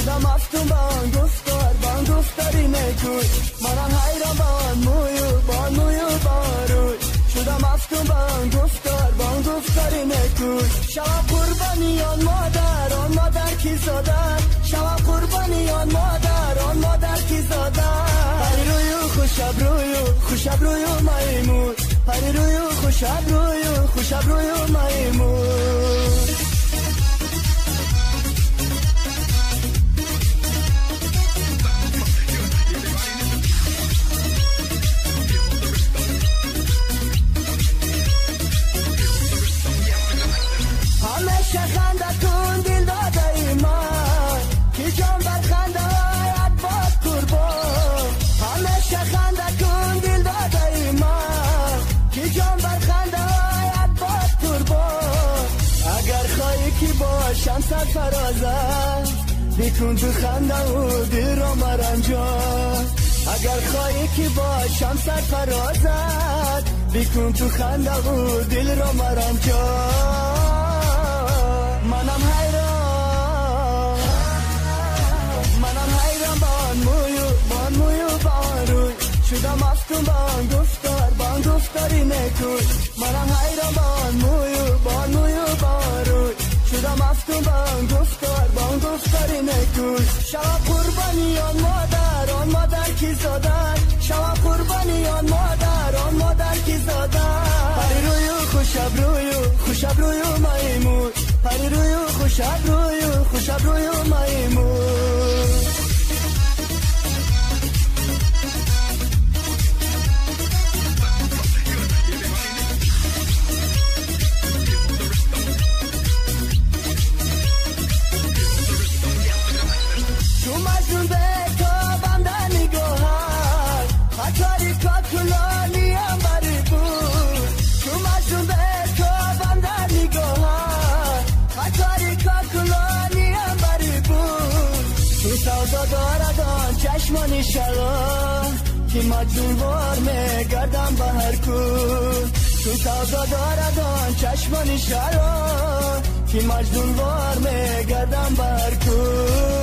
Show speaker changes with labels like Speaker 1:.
Speaker 1: شدم افتون با آن گفتار با آن گفتاری نکوی منم حیران با آن مویو با روی شدم افتون با آن گفتار با آن گفتاری نکوی شوم قربانی آن مادر کی زادن شوم قربانی آن مادر کی زادن پری رویو خوش ابرویو میمون پری رویو خوش ابرویو میمون همیشه خنده کن دل داده ای من که جان بر خنده هایت باد قربان همیشه خنده کن دل داده ای من که جان بر خنده هایت باد قربان اگر خواهی که باشم سرفرازت بکن تو خنده و دل را مرنجان اگر خواهی که باشم سرفرازت بکن تو خنده و دل را مرنجان منم حیران با آن مویو با آن روی شدم افتون با آن گفتاری نکوی منم حیران با آن مویو با آن روی شدم افتون با آن گفتاری نکوی شوم قربانی آن مادر کی زادن شوم قربانی آن مادر کی زادن پری رویو خوش ابرویو میمون پری رویو خوش ابرویو میمون تو مجنون به تو بنده نگاهت خطاری کاتولانی هم بری بود تو مجنون به تو بنده نگاهت خطاری کاتولانی هم بری بود تو سودا داردان چشمانی شلان که مجنون وار میگردم به هر کو تو سودا داردان چشمانی شلان که مجنون وار میگردم به هر کو